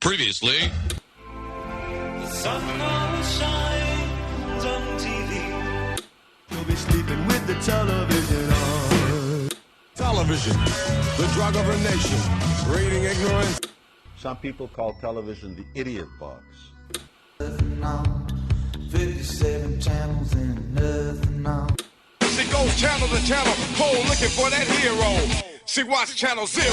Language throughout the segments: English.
Previously. The sun always shines on TV. You'll be sleeping with the television on. Television, the drug of a nation, breeding ignorance. Some people call television the idiot box. 57 channels and nothing on. She goes channel to channel, cold looking for that hero. She watch channel 0.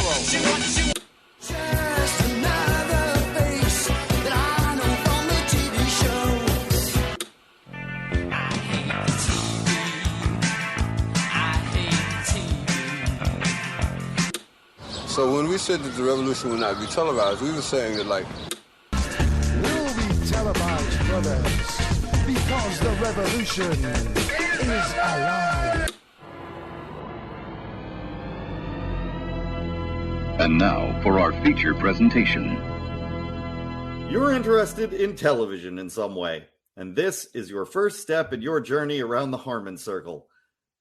Just another face that I know from the TV shows. I hate TV. So when we said that the revolution would not be televised, we were saying that, like, Will be televised, brothers, because the revolution is alive. And now for our feature presentation. You're interested in television in some way, and this is your first step in your journey around the Harmon Circle.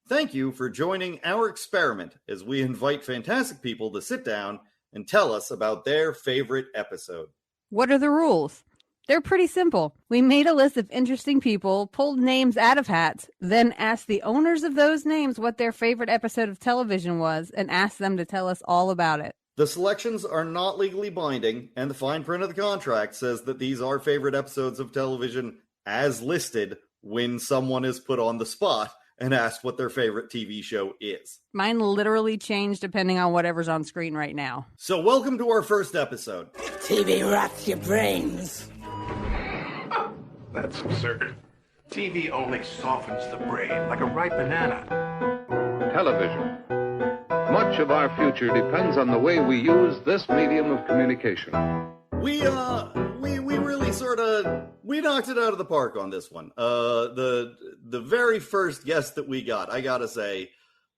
Thank you for joining our experiment as we invite fantastic people to sit down and tell us about their favorite episode. What are the rules? They're pretty simple. We made a list of interesting people, pulled names out of hats, then asked the owners of those names what their favorite episode of television was, and asked them to tell us all about it. The selections are not legally binding, and the fine print of the contract says that these are favorite episodes of television as listed when someone is put on the spot and asked what their favorite TV show is. Mine literally change depending on whatever's on screen right now. So welcome to our first episode. TV rots your brains. That's absurd. TV only softens the brain like a ripe banana. Television. Much of our future depends on the way we use this medium of communication. We really we knocked it out of the park on this one. The very first guest that we got, I gotta say,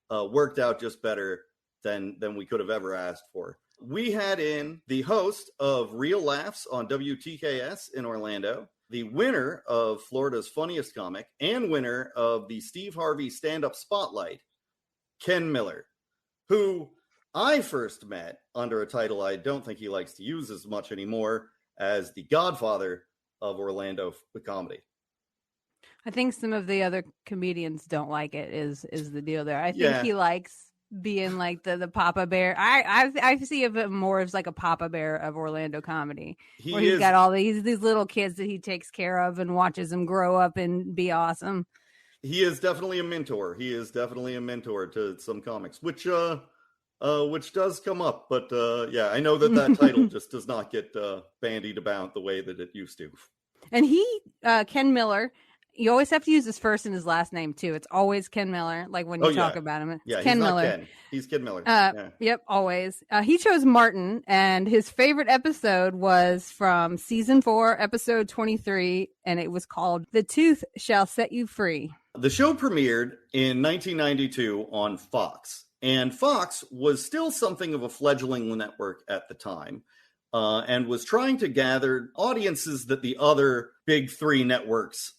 worked out just better than we could have ever asked for. We had in the host of Real Laughs on WTKS in Orlando, the winner of Florida's Funniest Comic, and winner of the Steve Harvey Stand-Up Spotlight, Ken Miller, who I first met under a title I don't think he likes to use as much anymore, as the godfather of Orlando comedy. I think some of the other comedians don't like it, is the deal there. I think he likes being like the Papa Bear. I see him more as like a Papa Bear of Orlando comedy. He's got all these little kids that he takes care of and watches them grow up and be awesome. He is definitely a mentor. He is definitely a mentor to some comics, which does come up. But I know that title just does not get bandied about the way that it used to. And Ken Miller, you always have to use his first and his last name too. It's always Ken Miller. Like when you talk about him, it's Ken Miller. Ken. He's Ken Miller. Yep, always. He chose Martin, and his favorite episode was from season 4, episode 23, and it was called "The Tooth Shall Set You Free." The show premiered in 1992 on Fox, and Fox was still something of a fledgling network at the time, and was trying to gather audiences that the other big 3 networks,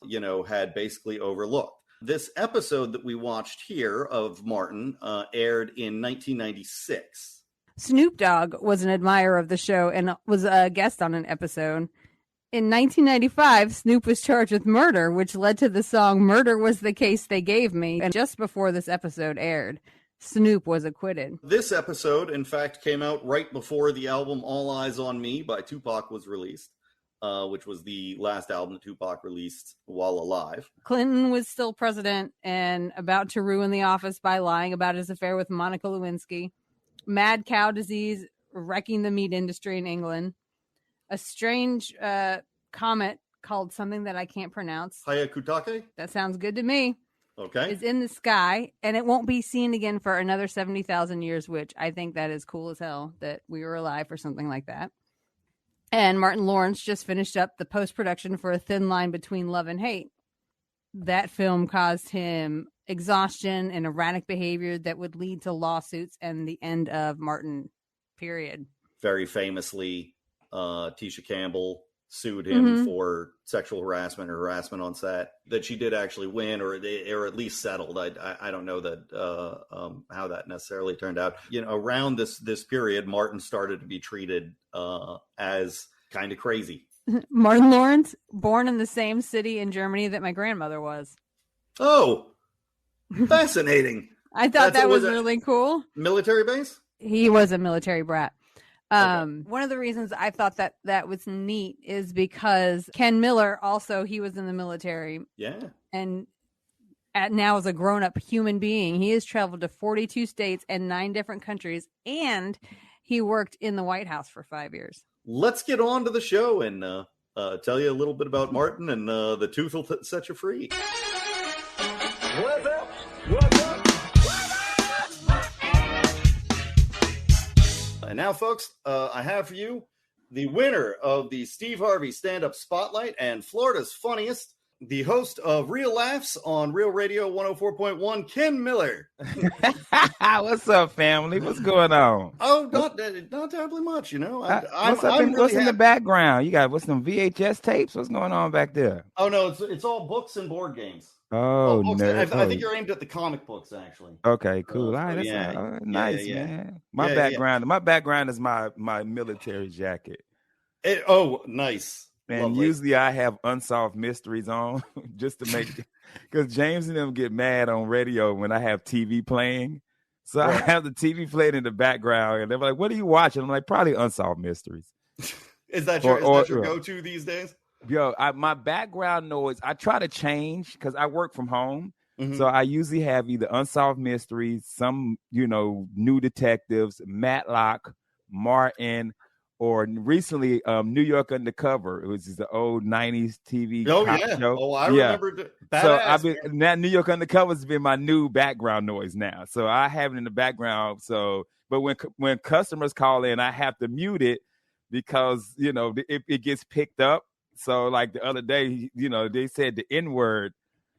had basically overlooked. This episode that we watched here of Martin aired in 1996. Snoop Dogg was an admirer of the show and was a guest on an episode. In 1995, Snoop was charged with murder, which led to the song "Murder Was the Case They Gave Me." And just before this episode aired, Snoop was acquitted. This episode, in fact, came out right before the album All Eyes on Me by Tupac was released, which was the last album that Tupac released while alive. Clinton was still president and about to ruin the office by lying about his affair with Monica Lewinsky. Mad cow disease wrecking the meat industry in England. A strange comet called something that I can't pronounce. Hayakutake? That sounds good to me. Okay. Is in the sky, and it won't be seen again for another 70,000 years, which I think that is cool as hell that we were alive for something like that. And Martin Lawrence just finished up the post-production for A Thin Line Between Love and Hate. That film caused him exhaustion and erratic behavior that would lead to lawsuits and the end of Martin, period. Very famously, Tisha Campbell sued him for sexual harassment or harassment on set, that she did actually win, or at least settled. I don't know that how that necessarily turned out. Around this period, Martin started to be treated as kind of crazy. Martin Lawrence, born in the same city in Germany that my grandmother was. Oh, fascinating. I thought that was really cool. Military base? He was a military brat. One of the reasons I thought that was neat is because Ken Miller also, he was in the military. Yeah. And now as a grown-up human being, he has traveled to 42 states and 9 different countries, and he worked in the White House for 5 years. Let's get on to the show and tell you a little bit about Martin and the tooth will set you free. What's up? What's up? And now, folks, I have for you the winner of the Steve Harvey Stand-Up Spotlight and Florida's Funniest, the host of Real Laughs on Real Radio 104.1, Ken Miller. What's up, family? What's going on? Oh, not terribly much, you know. What's in the background? You got what's some VHS tapes? What's going on back there? Oh no, it's all books and board games. Oh, no! I think you're aimed at the comic books, actually. Okay, cool. All right, that's nice, man. My background is my military jacket. Nice. And Lovely. usually I have Unsolved Mysteries on just to make, because James and them get mad on radio when I have TV playing. So I have the TV playing in the background, and they're like, "What are you watching?" I'm like, "Probably Unsolved Mysteries." Is that your go-to these days? Yo, my background noise, I try to change because I work from home. Mm-hmm. So I usually have either Unsolved Mysteries, some, new detectives, Matlock, Martin, or recently New York Undercover. It was just the old 90s TV show. Oh, I remember. So now New York Undercover has been my new background noise now. So I have it in the background. But when customers call in, I have to mute it because, it gets picked up. So like the other day, they said the N-word.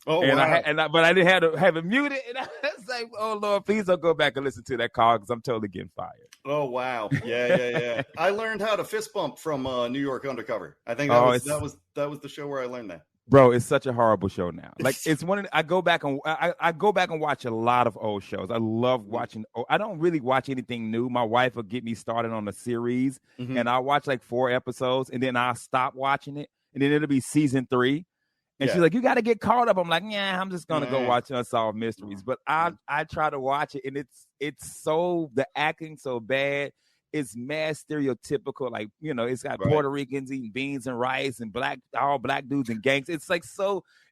Oh, wow. But I didn't have it muted. And I was like, oh, Lord, please don't go back and listen to that call because I'm totally getting fired. Oh, wow. Yeah. I learned how to fist bump from New York Undercover. I think that was the show where I learned that. Bro, it's such a horrible show now. Like it's I go back and watch a lot of old shows. I love watching. I don't really watch anything new. My wife will get me started on a series, and I'll watch like 4 episodes, and then I'll stop watching it, and then it'll be season 3. And she's like, "You got to get caught up." I'm like, "Yeah, I'm just gonna go watch Unsolved Mysteries." But I try to watch it, and it's so, the acting so bad. It's mad stereotypical, like, it's got Puerto Ricans eating beans and rice and all black dudes and gangs. It's like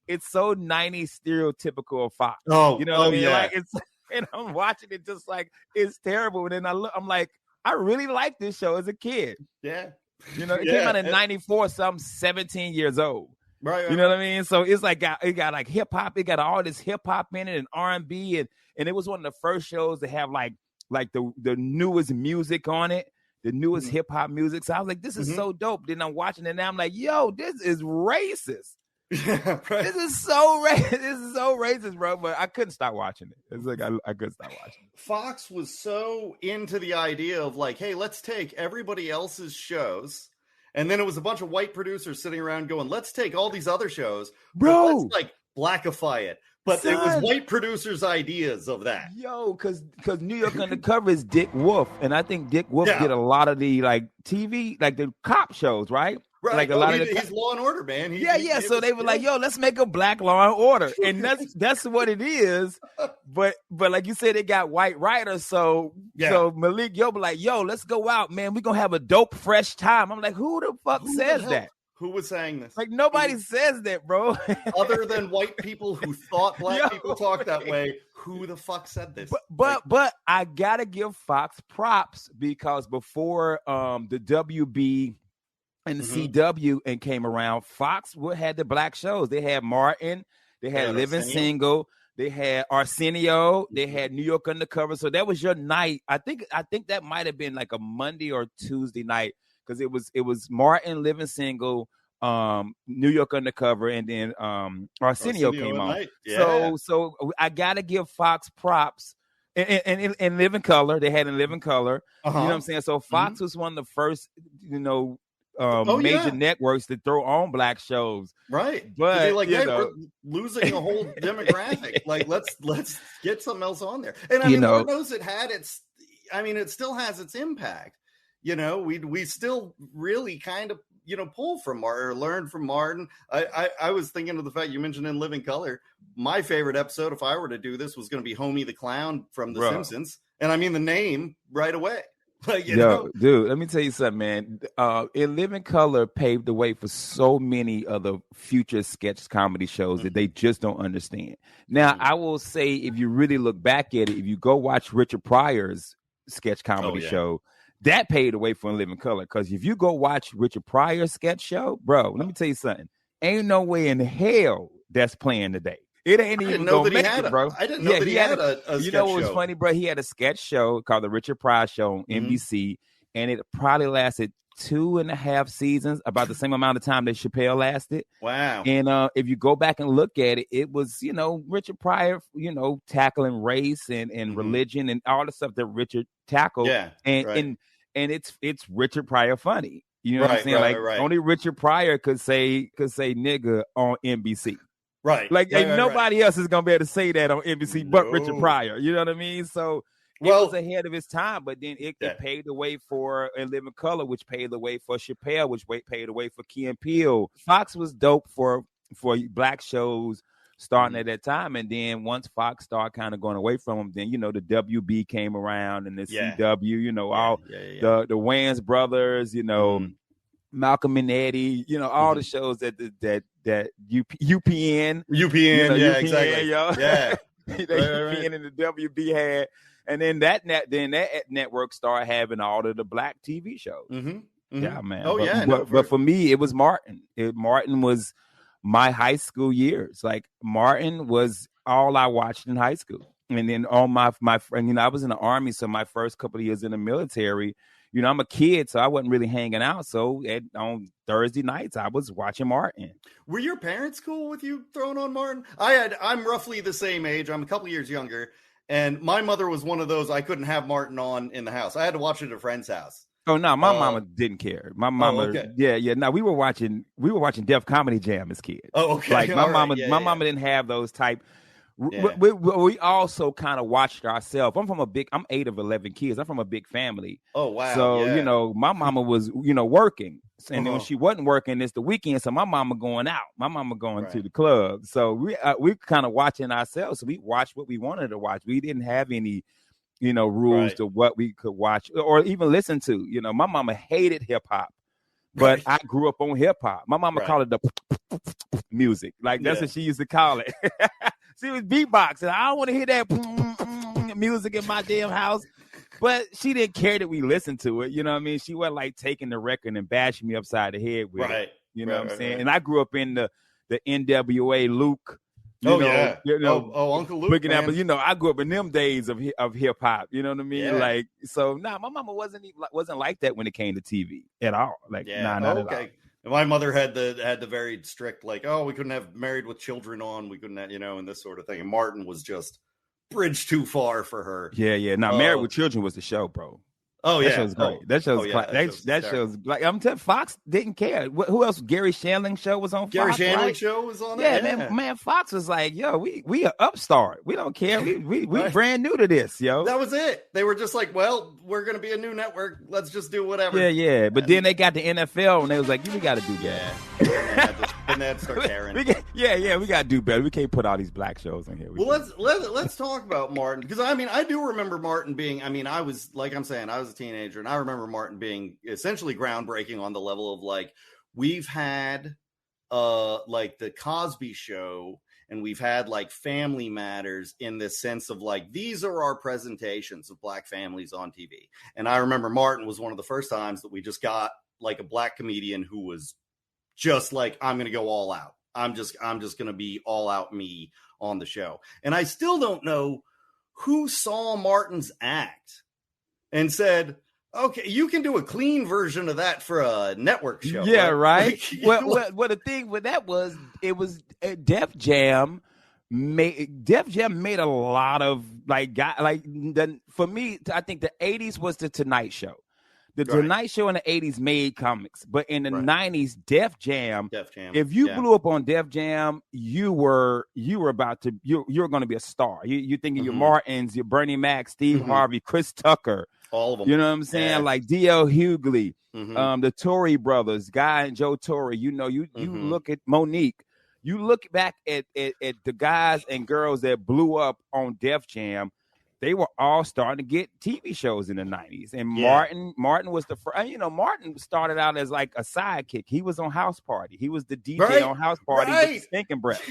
it's so 90s stereotypical of Fox. Oh, what I mean? Yeah. Like and I'm watching it just like it's terrible. And then I'm like, I really liked this show as a kid. Yeah. It came out in 94, so I'm 17 years old. Right. You know what I mean? So it's like it got like hip hop, it got all this hip hop in it and R&B, and it was one of the first shows to have like the newest music on it, the newest hip hop music. So I was like, this is so dope. Then I'm watching it now. I'm like, yo, this is racist. Yeah, right. This is so racist, bro. But I couldn't stop watching it. It's like I couldn't stop watching it. Fox was so into the idea of like, hey, let's take everybody else's shows. And then it was a bunch of white producers sitting around going, let's take all these other shows, bro. Let's like blackify it. But it was white producers' ideas of that. Yo, because New York Undercover is Dick Wolf. And I think Dick Wolf did a lot of the like TV, like the cop shows, right? Right. Like a lot of he's Law and Order, man. So they were like, yo, let's make a black Law and Order. And that's what it is. But like you said, they got white writers. So Malik Yo be like, yo, let's go out, man. We're going to have a dope, fresh time. I'm like, who the fuck says that? Who was saying this? Like, nobody says that, bro. Other than white people who thought black people talk that way, who the fuck said this? But I got to give Fox props because before the WB and the CW and came around, Fox had the black shows. They had Martin, they had Living Single, they had Arsenio, they had New York Undercover. So that was your night. I think that might have been like a Monday or Tuesday night because it was Martin, Living Single, New York Undercover, and then Arsenio came on. Yeah. So I gotta give Fox props. And Live in Color, they had in Live in Color. You know what I'm saying? So Fox was one of the first, major networks to throw on black shows, right? But they're like, hey, we're losing a whole demographic. Like, let's get something else on there. And I mean, Lord knows it had its. I mean, it still has its impact. You know, we still really kind of, you know, pull from Martin or learn from Martin. I was thinking of the fact you mentioned in Living Color. My favorite episode, if I were to do this, was going to be Homie the Clown from The Simpsons. And I mean the name right away. Like, you know? Dude, let me tell you something, man. In Living Color paved the way for so many of the future sketch comedy shows that they just don't understand. Now, I will say, if you really look back at it, if you go watch Richard Pryor's sketch comedy show, that paved the way for In Living Color. Because if you go watch Richard Pryor's sketch show, bro, let me tell you something. Ain't no way in hell that's playing today. It ain't even gonna make it, bro. I didn't know that he had a sketch You know what was show. funny, bro? He had a sketch show called The Richard Pryor Show on NBC, and it probably lasted 2.5 seasons, about the same amount of time that Chappelle lasted. Wow. And if you go back and look at it, it was, you know, Richard Pryor, you know, tackling race and religion and all the stuff that Richard tackled. Yeah. And it's Richard Pryor funny. You know what I'm saying? Only Richard Pryor could say nigga on NBC. Right. Like nobody else is gonna be able to say that on NBC but Richard Pryor. You know what I mean? So it was ahead of its time, but then it paved the way for In Living Color, which paved the way for Chappelle, which paved the way for Key and Peele. Fox was dope for black shows starting at that time, and then once Fox started kind of going away from them, then you know the WB came around and the CW, you know, all the Wayans brothers, you know. Malcolm and Eddie, you know, all the shows that UPN, you know, UPN, exactly, yo. Yeah, UPN and the WB had, and then that network started having all of the black TV shows. Yeah, man. But for me, it was Martin. Martin was my high school years. Like Martin was all I watched in high school, and then all my friend, you know, I was in the Army, so my first couple of years in the military. You know, I'm a kid, so I wasn't really hanging out. So on Thursday nights, I was watching Martin. Were your parents cool with you throwing on Martin? I'm roughly the same age. I'm a couple years younger. And my mother was one of those, I couldn't have Martin on in the house. I had to watch it at a friend's house. Oh, no, my mama didn't care. My mama, no, we were watching Def Comedy Jam as kids. Oh, okay. Like my mama didn't have those type. We also kind of watched ourselves. I'm 8 of 11 kids. I'm from a big family. Oh, wow. So, you know, my mama was, you know, working. And then when she wasn't working, it's the weekend. So my mama going out. My mama going to the club. So we kind of watching ourselves. So we watched what we wanted to watch. We didn't have any, you know, rules to what we could watch or even listen to. You know, my mama hated hip hop. But I grew up on hip hop. My mama called it the music. Like that's what she used to call it. She was beatboxing. I don't want to hear that music in my damn house. But she didn't care that we listened to it. You know what I mean? She wasn't like taking the record and bashing me upside the head with it. You know what I'm saying? And I grew up in the NWA Luke. You know, Uncle Luke. You know, I grew up in them days of hip hop. You know what I mean? Yeah. Like, so my mama wasn't like that when it came to TV at all. Like, not at all. My mother had the very strict, like, we couldn't have Married with Children on. We couldn't have, you know, and this sort of thing. And Martin was just bridge too far for her. Yeah. Now, Married with Children was the show, bro. Oh, that show's great. That show's like, I'm telling Fox didn't care. Who else? Gary Shandling show was on Fox. Gary Shandling show was on there. Yeah, man. Fox was like, yo, we are upstart. We don't care. We brand new to this, yo. That was it. They were just like, well, we're gonna be a new network. Let's just do whatever. Yeah. But then they got the NFL and they was like, we got to do that. And then start caring. We got to do better. We can't put all these black shows in here. Let's talk about Martin, because I mean, I do remember Martin being. I mean, I was like I'm saying, I was a teenager, and I remember Martin being essentially groundbreaking on the level of like we've had like the Cosby Show, and we've had like Family Matters in this sense of like these are our presentations of black families on TV. And I remember Martin was one of the first times that we just got like a black comedian who was just like, I'm going to go all out. I'm just going to be all out me on the show. And I still don't know who saw Martin's act and said, okay, you can do a clean version of that for a network show. Yeah, right. Well, the thing with that was, it was Def Jam made a lot of for me, I think the 80s was the Tonight Show. The Tonight Show in the 80s made comics, but in the 90s, Def Jam. If you blew up on Def Jam, you were going to be a star. You're thinking your Martins, your Bernie Mac, Steve Harvey, Chris Tucker. All of them. You know what I'm saying? Yeah. Like D.L. Hughley, Mhm. the Torrey brothers, Guy and Joe Torrey. You know, you look at Monique. You look back at the guys and girls that blew up on Def Jam. They were all starting to get TV shows in the 90s. And Yeah. Martin was the first. You know, Martin started out as like a sidekick. He was on House Party. He was the DJ Right. on House Party with Right. the stinking breath.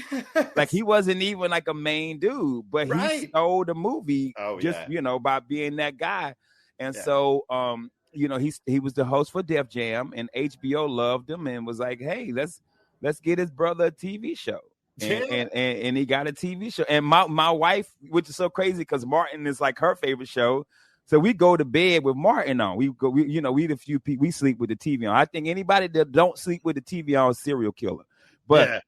Like he wasn't even like a main dude, but he Right. stole the movie just, yeah. you know, by being that guy. And Yeah. so, you know, he was the host for Def Jam, and HBO loved him and was like, hey, let's get his brother a TV show. And he got a TV show. And my wife, which is so crazy because Martin is like her favorite show. So we go to bed with Martin on. We the few people, we sleep with the TV on. I think anybody that don't sleep with the TV on is a serial killer. But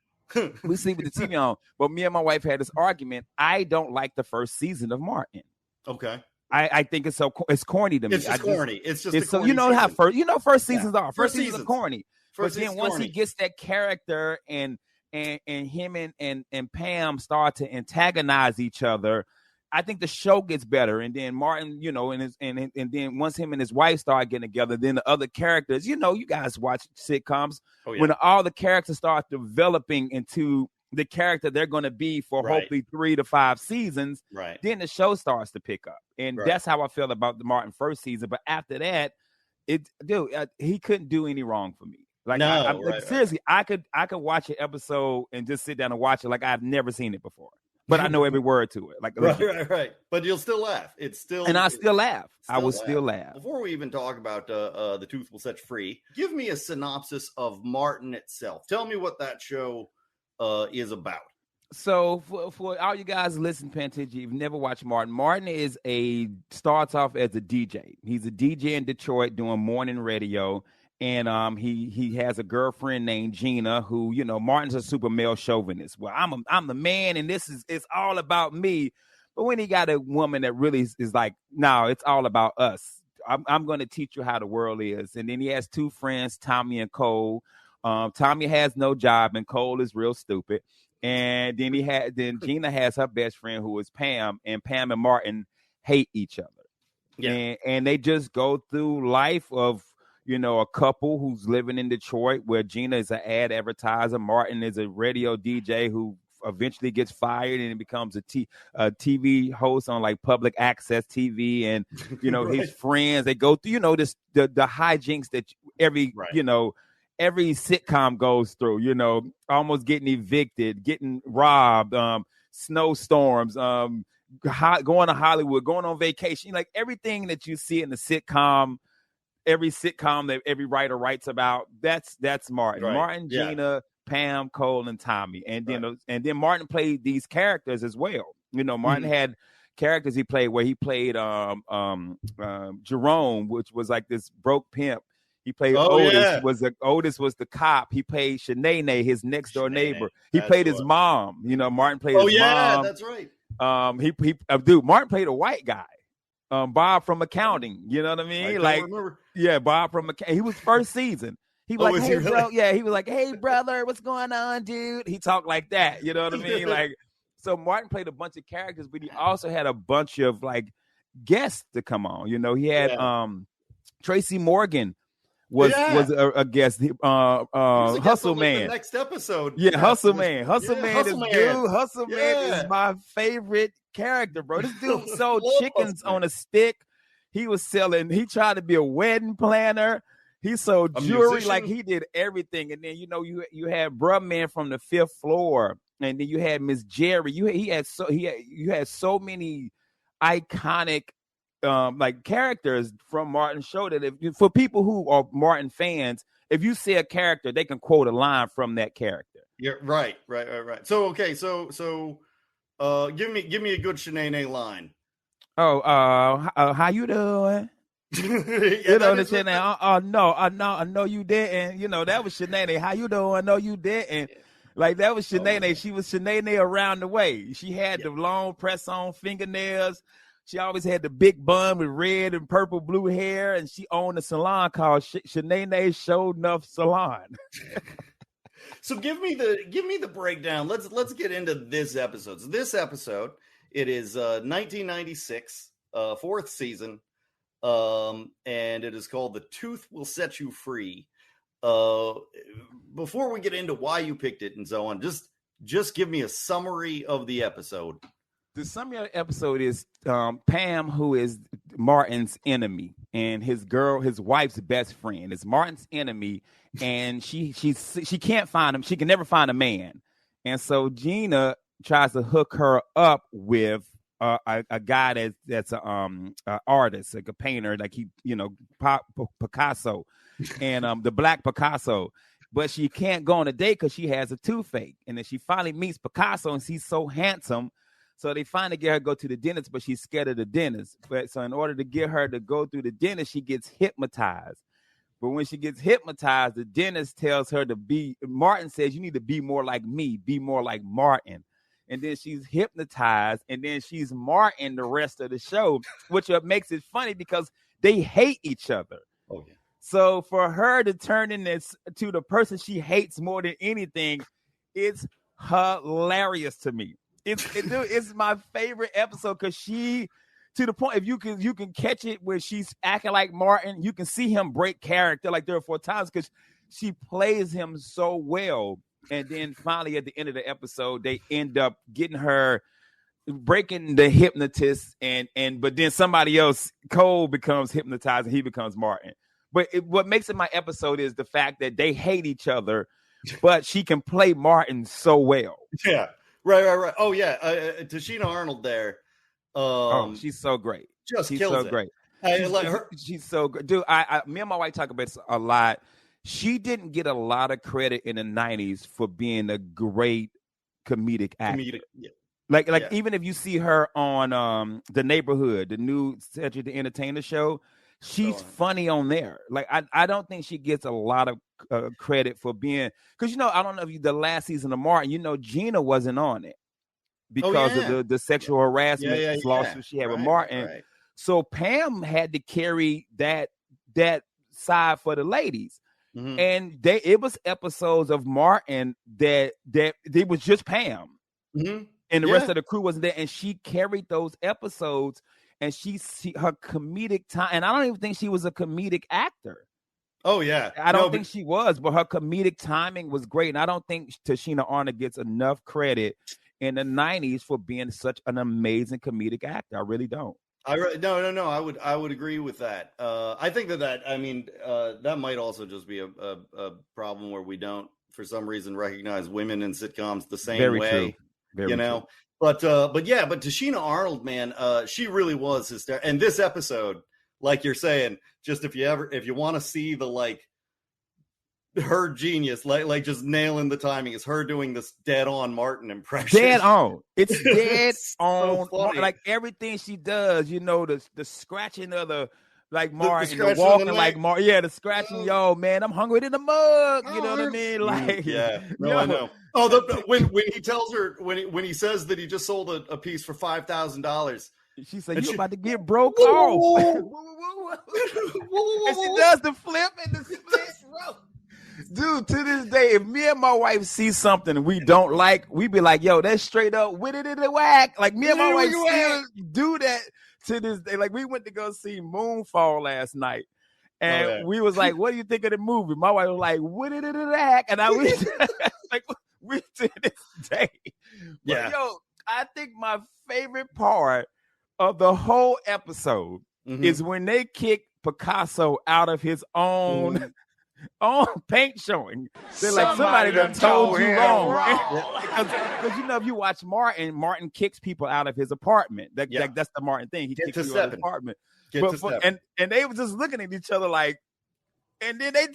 we sleep with the TV on. But me and my wife had this argument. I don't like the first season of Martin. Okay. I think it's corny to me. It's just corny. It's just so corny you know how season. first seasons are. First Seasons are seasons. corny. First But then season's once corny. he gets that character and him and Pam start to antagonize each other, I think the show gets better. And then Martin, you know, and then once him and his wife start getting together, then the other characters, you know, you guys watch sitcoms. When all the characters start developing into the character they're going to be for hopefully 3 to 5 seasons, then the show starts to pick up. And that's how I feel about the Martin first season. But after that, he couldn't do any wrong for me. Like, seriously, I could watch an episode and just sit down and watch it like I've never seen it before. But I know every word to it. Like, right. But you'll still laugh. It's still, and I still laugh. I will still laugh. Before we even talk about The Tooth Will Set You Free, give me a synopsis of Martin itself. Tell me what that show is about. So for all you guys listening, paying attention, you've never watched Martin. Martin starts off as a DJ. He's a DJ in Detroit doing morning radio. And he has a girlfriend named Gina who, you know, Martin's a super male chauvinist. Well, I'm the man, and it's all about me. But when he got a woman that really is like, no, it's all about us. I'm going to teach you how the world is. And then he has 2 friends, Tommy and Cole. Tommy has no job, and Cole is real stupid. And then Gina has her best friend who is Pam, and Pam and Martin hate each other. Yeah, and they just go through life of, you know, a couple who's living in Detroit where Gina is an ad advertiser. Martin is a radio DJ who eventually gets fired and becomes a TV host on like public access TV. And, you know, his friends, they go through, you know, the hijinks that every sitcom goes through, you know, almost getting evicted, getting robbed, snowstorms, going to Hollywood, going on vacation, like everything that you see in the sitcom. Every sitcom that every writer writes about, that's Martin. Right. Martin, Gina, Pam, Cole, and Tommy. And then Martin played these characters as well. You know, Martin had characters he played where he played Jerome, which was like this broke pimp. He played Otis. Yeah. Otis was the cop. He played Shanae, his next door neighbor. He played his mom. You know, Martin played his mom. That's right. Martin played a white guy. Bob from accounting, you know what I mean? Bob from accounting. He was first season. He was like, hey, bro. Yeah, he was like, hey, brother, what's going on, dude? He talked like that, you know what I mean? Like, so Martin played a bunch of characters, but he also had a bunch of like guests to come on. You know, he had Tracy Morgan was a guest. Hustle Man. The next episode. Yeah, Hustle Man. Hustle Man is my favorite character, bro. This dude sold chickens on a stick. He tried to be a wedding planner. He sold jewelry, like he did everything. And then, you know, you had Bruh Man from the 5th Floor, and then you had Miss Jerry. You had so many iconic like characters from Martin's show that for people who are Martin fans, if you see a character, they can quote a line from that character. Yeah, right. So okay, so give me a good Shanae line. How you doing? You know the Shanae. No, I know you didn't. You know that was Shanae. How you doing? No, you didn't. Like that was Shanae. She was Shanae around the way. She had the long press-on fingernails. She always had the big bun with red and purple blue hair, and she owned a salon called Shanae Show Enough Salon. So give me the breakdown. Let's get into this episode. So this episode, it is 1996, 4th season. and it is called The Tooth Will Set You Free. Before we get into why you picked it and so on, just give me a summary of the episode. The summary of the episode is Pam, who is Martin's enemy, and his wife's best friend is Martin's enemy, and she can't find him. She can never find a man, and so Gina tries to hook her up with a guy that's a artist, like a painter, like Picasso, and the Black Picasso. But she can't go on a date because she has a toothache, and then she finally meets Picasso, and he's so handsome. So they finally get her to go to the dentist, but she's scared of the dentist. So in order to get her to go through the dentist, she gets hypnotized. But when she gets hypnotized, the dentist tells her Martin says, you need to be more like me, be more like Martin. And then she's hypnotized, and then she's Martin the rest of the show, which makes it funny because they hate each other. Oh, yeah. So for her to turn in this to the person she hates more than anything, it's hilarious to me. It's my favorite episode because she, to the point, if you can catch it where she's acting like Martin, you can see him break character like 3 or 4 times because she plays him so well. And then finally at the end of the episode, they end up getting her breaking the hypnotist, but then somebody else, Cole, becomes hypnotized and he becomes Martin. But what makes it my episode is the fact that they hate each other, but she can play Martin so well. Yeah. Right. Oh, yeah. Tashina Arnold there. She's so great. She's so great. She's so good. Dude, me and my wife talk about this a lot. She didn't get a lot of credit in the 90s for being a great comedic actor. Yeah. Like even if you see her on The Neighborhood, the new Cedric the Entertainer show, she's funny on there. Like I don't think she gets a lot of credit for being, because I don't know if the last season of Martin, Gina wasn't on it because of the sexual harassment lawsuit she had with Martin. Right. So Pam had to carry that side for the ladies. Mm-hmm. And it was episodes of Martin that it was just Pam. Mm-hmm. And the rest of the crew wasn't there, and she carried those episodes. And her comedic time, and I don't even think she was a comedic actor. Oh yeah, I don't think she was, but her comedic timing was great. And I don't think Tashina Arnold gets enough credit in the 90s for being such an amazing comedic actor. I really don't. No. I would agree with that. I think that might also just be a problem where we don't, for some reason, recognize women in sitcoms the same way. True. Very true. But Tashina Arnold, man, she really was hysterical. And this episode, like you're saying, just if you want to see the her genius, like just nailing the timing, is her doing this dead on Martin impression. Dead on. It's dead on. So like everything she does, the scratching of the Martin, the walking like Martin. Yeah, the scratching, man, I'm hungry in the mug. You know what I mean? Like, I know. Oh, when he tells her, when he says that he just sold a piece for $5,000, she said, "You about to get broke off?" And she does the flip and the split, bro. Dude, to this day, if me and my wife see something we don't like, we be like, "Yo, that's straight up witted in the whack." Like me and my wife still do that to this day. Like we went to go see Moonfall last night. And we was like, "What do you think of the movie?" My wife was like, "Witted in the whack," and I was like, we to this day. But I think my favorite part of the whole episode is when they kick Picasso out of his own paint showing. They're like, somebody done told you wrong. Because if you watch Martin kicks people out of his apartment. That's the Martin thing. He kicks you out of his apartment. And they were just looking at each other like, and then they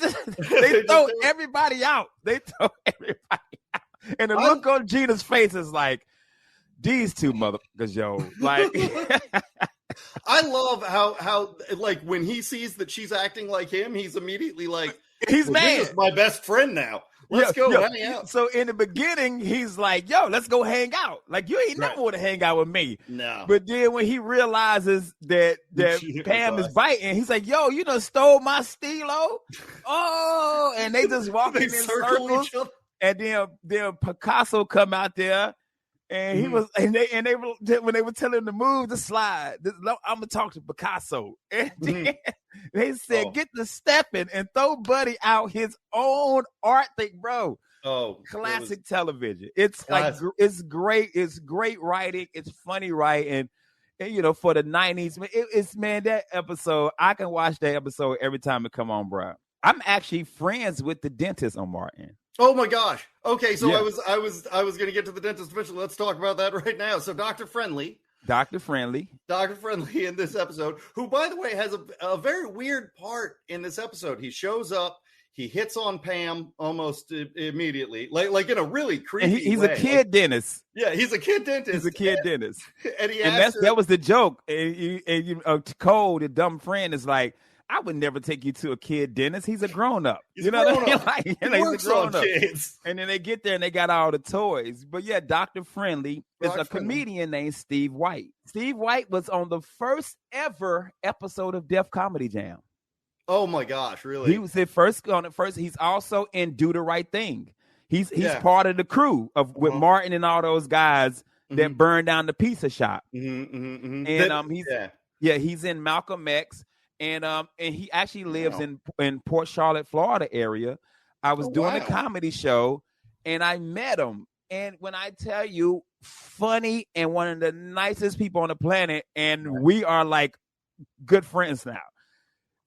throw everybody out. They throw everybody out. And the look on Gina's face is like, these two motherfuckers, like. I love how like when he sees that she's acting like him, he's immediately like, he's mad. This is my best friend now. Let's go hang out. So in the beginning, he's like, "Yo, let's go hang out." Like you ain't never want to hang out with me. No. But then when he realizes that Pam is biting, he's like, "Yo, you done stole my stilo." Oh, and they just walking in circles. And then Picasso come out there. And he was, and they were, when they were telling him to move the slide, I'm gonna talk to Picasso. And then they said, get the stepping and throw Buddy out his own art thing, bro. Oh, classic television. It's classic. like, it's great. It's great writing. It's funny writing. And for the 90s, man, that episode, I can watch that episode every time it come on, bro. I'm actually friends with the dentist on Martin. Oh my gosh. Okay, so Yeah. I was going to get to the dentist eventually. Let's talk about that right now. So Dr. Friendly in this episode, who by the way has a very weird part in this episode. He shows up, he hits on Pam almost immediately, like in a really creepy And he's way. a kid dentist. Yeah, he's a kid dentist. He's a kid dentist. And that was the joke. And Cole, the dumb friend, is like, I would never take you to a kid dentist. He's a grown up. He's a grown-up. Like, He he's works a grown on up. kids. And then they get there and they got all the toys. But yeah, Dr. Friendly is a comedian named Steve White. Steve White was on the first ever episode of Def Comedy Jam. Oh my gosh, really? He was on it first. He's also in Do the Right Thing. He's Yeah. part of the crew with Martin and all those guys that burned down the pizza shop. And he's in Malcolm X. And he actually lives in Port Charlotte, Florida area. I was doing a comedy show and I met him. And when I tell you, funny and one of the nicest people on the planet, and we are like good friends now.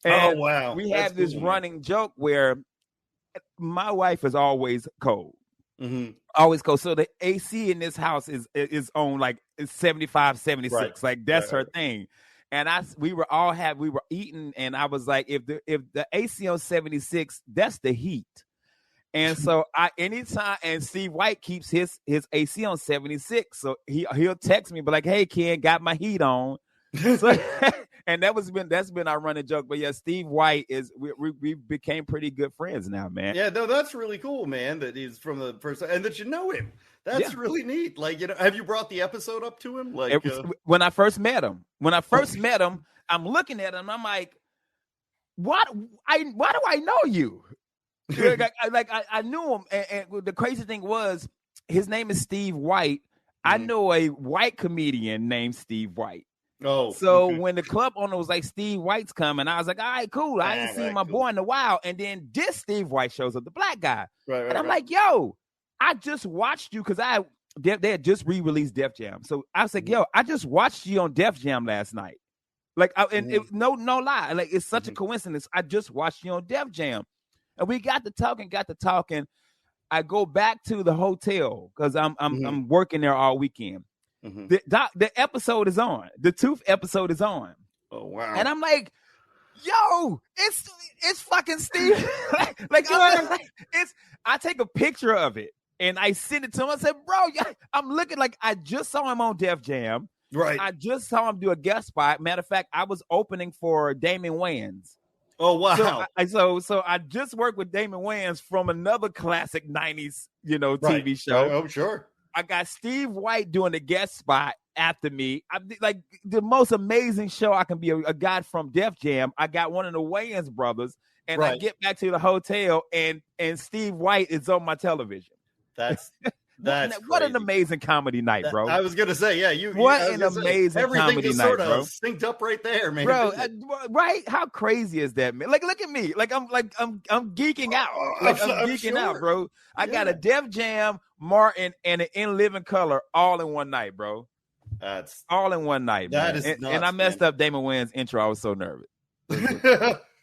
And we That's have this cool, running joke where my wife is always cold. Always cold. So the AC in this house is on like 75, 76. Right. Like that's her thing. And we were eating, and I was like, if the AC on 76, that's the heat. And so anytime, and Steve White keeps his AC on 76, so he'll text me, but like, hey Ken, got my heat on. So, and that's been our running joke. But yeah, Steve White we became pretty good friends now, man. Yeah, no, that's really cool, man. That he's from the first, and that you know him. That's really neat. Like, have you brought the episode up to him? Like when I first met him, I'm looking at him. I'm like, why do I know you? I knew him, and the crazy thing was his name is Steve White. I know a white comedian named Steve White. Oh, so when the club owner was like, Steve White's coming, I was like, all right, cool. I ain't seen my boy in a while. And then this Steve White shows up, the black guy. Right, and I'm like, yo, I just watched you because they had just re-released Def Jam. So I was like, yo, I just watched you on Def Jam last night. Like, no lie. Like, it's such a coincidence. I just watched you on Def Jam. And we got to talking. I go back to the hotel because I'm working there all weekend. The episode is on. The Tooth episode is on. Oh wow! And I'm like, yo, it's fucking Steve. I take a picture of it and I send it to him. I said, bro, I'm looking like I just saw him on Def Jam. Right. I just saw him do a guest spot. Matter of fact, I was opening for Damon Wayans. Oh wow! So I just worked with Damon Wayans from another classic 90s, TV show. Oh sure. I got Steve White doing a guest spot after me. Like the most amazing show I can be a guy from Def Jam. I got one of the Wayans brothers, and I get back to the hotel, and Steve White is on my television. That's what an amazing comedy night, bro. I was gonna say, amazing everything comedy just night, sort of bro. synced up right there, man. Bro, right? How crazy is that, man? Like, look at me. Like, I'm geeking out. Like, I'm geeking out, bro. I got a Def Jam, Martin, and an In Living Color all in one night, bro. That's all in one night, man. That is nuts, and I messed up Damon Wayans' intro. I was so nervous.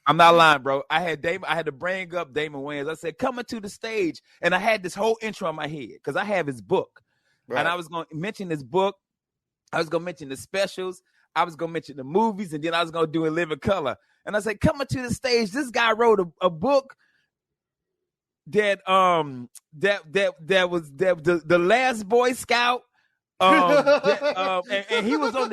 I'm not lying, bro. I had to bring up Damon Wayans. I said, coming to the stage. And I had this whole intro in my head because I have his book. Right. And I was going to mention his book. I was going to mention the specials. I was going to mention the movies. And then I was going to do In Living Color. And I said, coming to the stage, this guy wrote a book that was the last Boy Scout. And he was on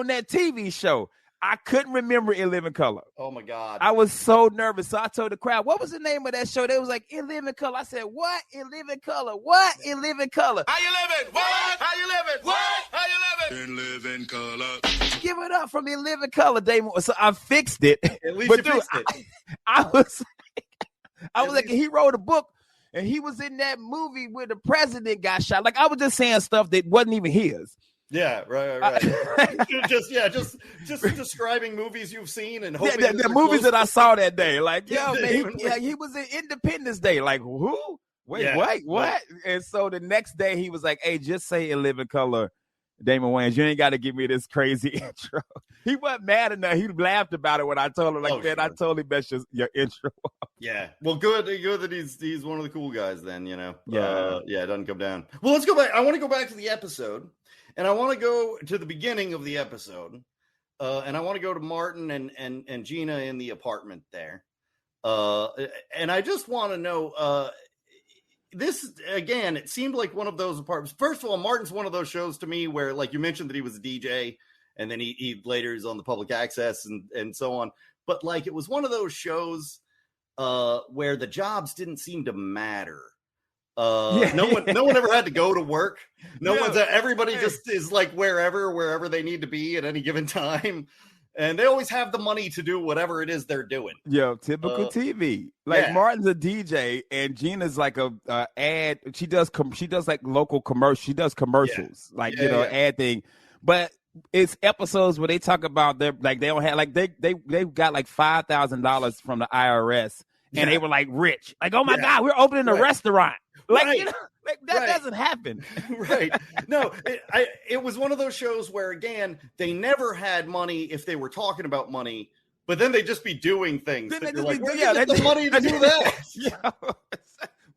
that TV show. I couldn't remember In Living Color. Oh my God. I was so nervous. So I told the crowd, what was the name of that show? They was like, In Living Color. I said, what? In Living Color. What? In Living Color. How you living? What? How you living? What? How you living? In Living Color. Give it up from In Living Color, Damon. So I fixed it. At least you fixed it. I was like, he wrote a book. And he was in that movie where the president got shot. Like, I was just saying stuff that wasn't even his. Yeah, right. just describing movies you've seen and hoping the movies that I saw that day. Like, yo, man, he was in Independence Day. Like, who? Wait, what? And so the next day he was like, hey, just say In Living Color, Damon Wayans. You ain't got to give me this crazy intro. He wasn't mad enough. He laughed about it when I told him, like, man, sure. I totally messed your intro up. Yeah. Well, good that he's one of the cool guys then, you know. Yeah. It doesn't come down. Well, let's go back. I want to go back to the episode, and I want to go to the beginning of the episode. And I want to go to Martin and Gina in the apartment there. And I just want to know, this, again, it seemed like one of those apartments. First of all, Martin's one of those shows to me where, like, you mentioned that he was a DJ, and then he later is on the public access and so on. But, like, it was one of those shows where the jobs didn't seem to matter. No one ever had to go to work. Everybody just is like wherever they need to be at any given time. And they always have the money to do whatever it is they're doing. Yo, typical TV. Like, Martin's a DJ and Gina's like a ad. She does like local commercials. She does commercials, ad thing. But it's episodes where they talk about they don't have, like, they got like $5,000 from the IRS, and they were like rich. Like, oh my God, we're opening a restaurant. Like, you know, like that doesn't happen. Right. No, it was one of those shows where, again, they never had money if they were talking about money, but then they'd just be doing things. That you're like, where do you get the money to do that?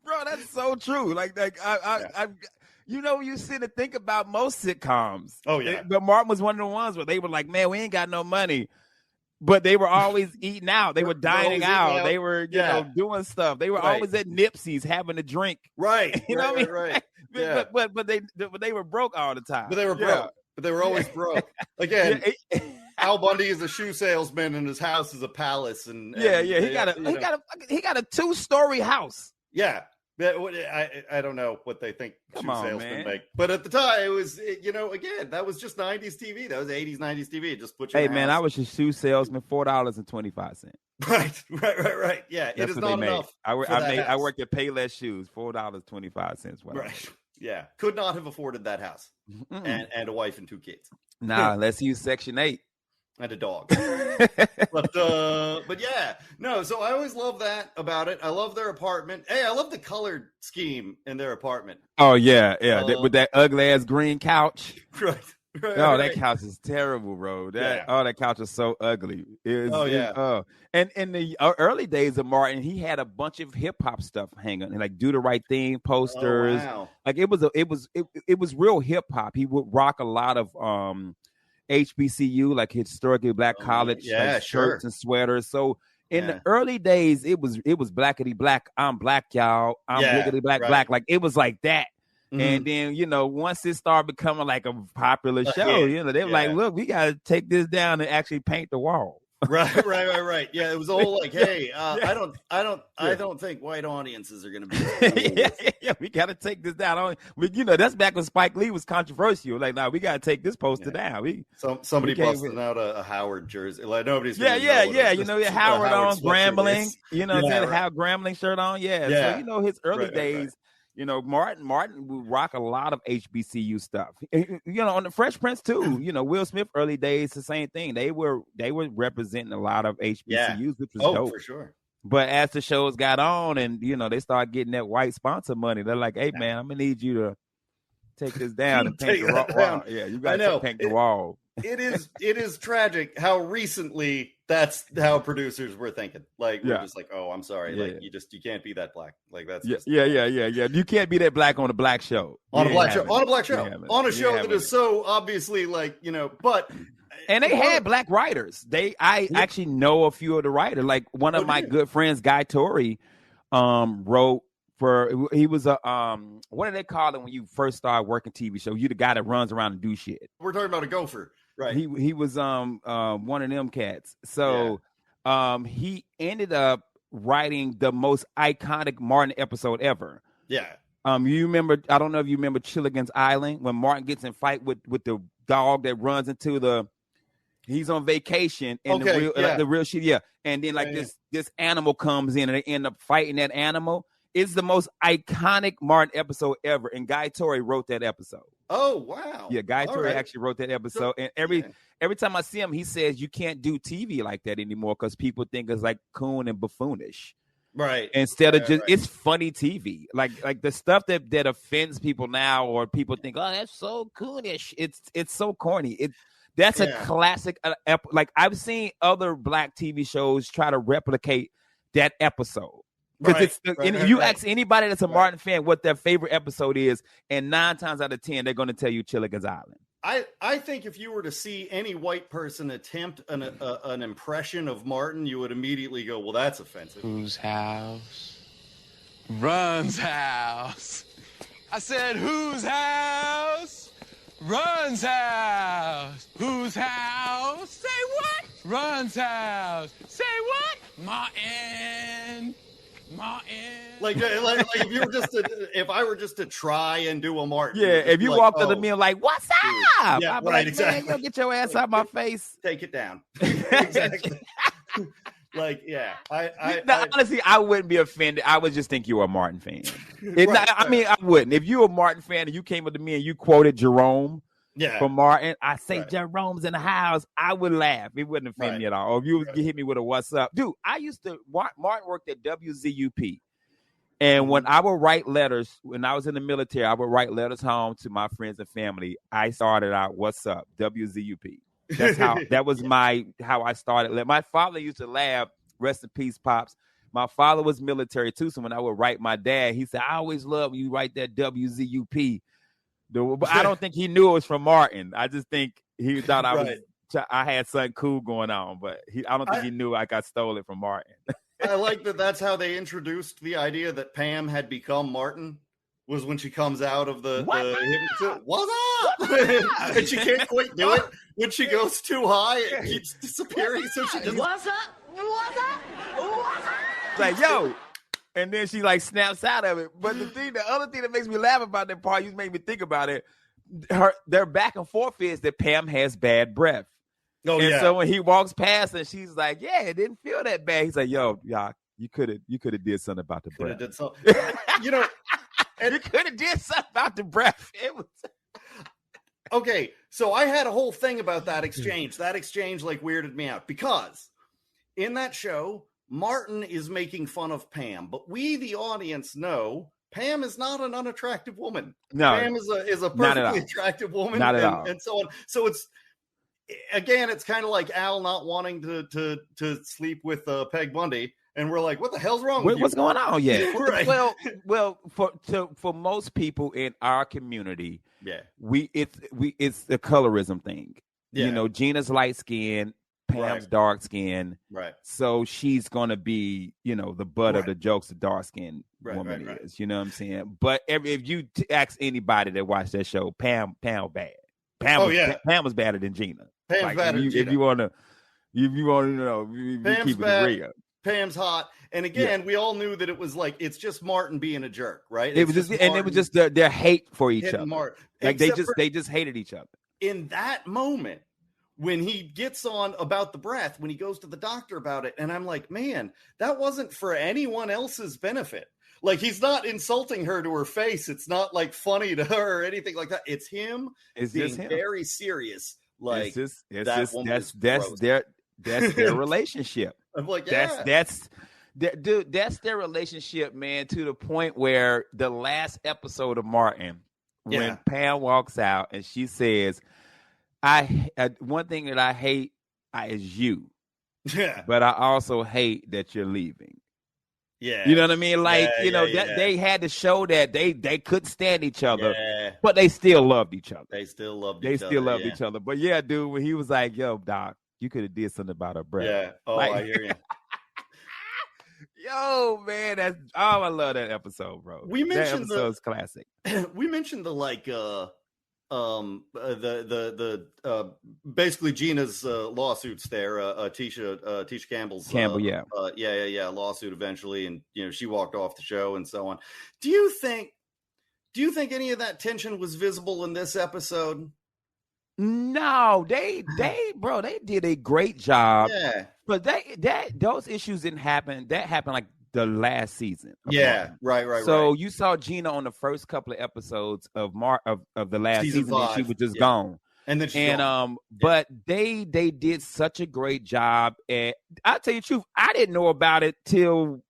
Bro, that's so true. Like I you know, you sit and think about most sitcoms. Oh, yeah. But Martin was one of the ones where they were like, man, we ain't got no money. But they were always eating out. They were dining out. They were, you know, doing stuff. They were always at Nipsey's having a drink. Right. You know what I mean? Right. Yeah. But they were broke all the time. But they were broke. But they were always broke. Again, Al Bundy is a shoe salesman, and his house is a palace. And he got a 2-story house. Yeah. I don't know what they think shoe salesmen make, but at the time it was, again, that was just 90s TV. That was 80s, 90s TV. Just put your man, I was a shoe salesman, $4.25. Right. Yeah, that's it is what not they enough. I worked at Payless Shoes, $4.25. Right. Yeah, could not have afforded that house and a wife and 2 kids. Nah, let's use Section 8. And a dog. but yeah, no, so I always love that about it. I love their apartment. Hey, I love the color scheme in their apartment. Oh yeah. With that ugly ass green couch. Right. That couch is terrible, bro. That couch is so ugly. And in the early days of Martin, he had a bunch of hip hop stuff hanging, like Do the Right Thing posters. Oh, wow. Like it was real hip hop. He would rock a lot of HBCU, like historically black college, shirts and sweaters. So in the early days, it was blackity black. I'm black, y'all. I'm wiggity black. Like it was like that. Mm-hmm. And then, once it started becoming like a popular show, they were like, look, we got to take this down and actually paint the wall. Right. Yeah, it was all like, hey, I don't think white audiences are going to be. We got to take this down. That's back when Spike Lee was controversial. Like, we got to take this poster down. Somebody busting out a Howard jersey. Like nobody's. Howard on Grambling. Have Grambling shirt on. Yeah. So his early days. Martin would rock a lot of HBCU stuff. On the Fresh Prince too. Will Smith early days, the same thing. They were representing a lot to HBCUs, which was dope for sure. But as the shows got on, and they start getting that white sponsor money, they're like, "Hey man, I'm gonna need you to take this down and paint the wall." Yeah, you got to paint the wall. It is tragic how recently that's how producers were thinking. Like we're just like, oh, I'm sorry, like you can't be that black. Like that's yeah. You can't be that black on a black show. On a black show on a show that is so obviously like but. And they had black writers. I actually know a few of the writers. Like one of my good friends, Guy Torrey, wrote for. He was a what do they call it when you first start working TV show? You the guy that runs around and do shit. We're talking about a gopher. Right. He was one of them cats. So he ended up writing the most iconic Martin episode ever. Yeah. You remember? I don't know if you remember Chilligan's Island when Martin gets in fight with the dog that runs into the. He's on vacation and the real shit. Yeah. And then this animal comes in and they end up fighting that animal. It's the most iconic Martin episode ever, and Guy Torrey wrote that episode. Oh, wow. Yeah, Guy All Torrey right. actually wrote that episode. And every time I see him, he says you can't do TV like that anymore because people think it's like coon and buffoonish. Right. Instead of just it's funny TV. Like the stuff that offends people now, or people think, oh, that's so coonish. It's so corny. That's a classic. Like I've seen other black TV shows try to replicate that episode. Because you ask anybody that's a Martin fan what their favorite episode is, and 9 times out of 10 they're going to tell you Chilligan's Island. I think if you were to see any white person attempt an impression of Martin, you would immediately go, well, that's offensive. Whose house? Run's house. I said, whose house? Run's house. Whose house? Say what? Run's house. Say what? Martin. Like if you were if I were just to try and do a Martin. Yeah, if you walked up to me and like, what's up? Yeah, I'd be right, like, exactly. Man, yo, get your ass out my face. Take it down. Exactly. Like, yeah. Honestly, I wouldn't be offended. I would just think you were a Martin fan. I mean, I wouldn't. If you were a Martin fan and you came up to me and you quoted Jerome from Martin, I say Jerome's in the house, I would laugh. It wouldn't offend me at all. Or if you hit me with a what's up. Dude, Martin worked at WZUP. And when I would write letters, when I was in the military, I would write letters home to my friends and family. I started out, what's up, WZUP. That's how, that was how I started. My father used to laugh, rest in peace, Pops. My father was military too. So when I would write my dad, he said, I always love when you write that WZUP. But I don't think he knew it was from Martin. I just think he thought I had something cool going on, but I don't think he knew I stole it from Martin. I like that. That's how they introduced the idea that Pam had become Martin. Was when she comes out of the hypnotist. What's up? And she can't quite do it. When she goes too high, it keeps disappearing. So she just What's up? What's up? What's up? It's like, yo. And then she like snaps out of it. But the other thing that makes me laugh about that part, you made me think about it. Their back and forth is that Pam has bad breath. Oh, and so when he walks past and she's like, yeah, it didn't feel that bad. He's like, yo, you could have did something about the breath. Did something. You know, and you could have did something about the breath. It was okay. So I had a whole thing about that exchange. That exchange like weirded me out because in that show, Martin is making fun of Pam, but we, the audience, know Pam is not an unattractive woman. No, Pam is a perfectly attractive woman, not at all. And so on. So it's kind of like Al not wanting to sleep with Peg Bundy, and we're like, what the hell's wrong with you? What's going on? Yeah. Right. Well, for most people in our community, it's the colorism thing. Yeah. You know, Gina's light skin, Pam's dark skin. Right. So she's gonna be, the butt of the jokes the dark skinned woman is. You know what I'm saying? But if you ask anybody that watched that show, Pam bad. Pam was badder than Gina. Pam's badder than Gina. If you want to Pam's keep bad. it real. Pam's hot, and again, we all knew that it was like it's just Martin being a jerk, right? It was just their hate for each other. Martin. Like they just hated each other. In that moment, when he gets on about the breath, when he goes to the doctor about it, and I'm like, man, that wasn't for anyone else's benefit. Like he's not insulting her to her face. It's not like funny to her or anything like that. It's him being very serious. Like that's their relationship. I'm like, that's their relationship, man, to the point where the last episode of Martin, when Pam walks out and she says, one thing that I hate is you. Yeah. But I also hate that you're leaving. Yeah. You know what I mean? Like, they had to show that they couldn't stand each other, but they still loved each other. They still loved each other. But yeah, dude, when he was like, yo, Doc, you could have did something about her breath. Yeah. Oh, I hear you. Yo, man, I love that episode, bro. We mentioned that episode's classic. We mentioned basically Gina's lawsuits there. Tisha Campbell's lawsuit eventually, and she walked off the show and so on. Do you think any of that tension was visible in this episode? No, they did a great job. Yeah. But those issues didn't happen. That happened like the last season. Yeah, right. So you saw Gina on the first couple of episodes of the last season, and she was just gone. And then she's gone. But they did such a great job. And I'll tell you the truth, I didn't know about it till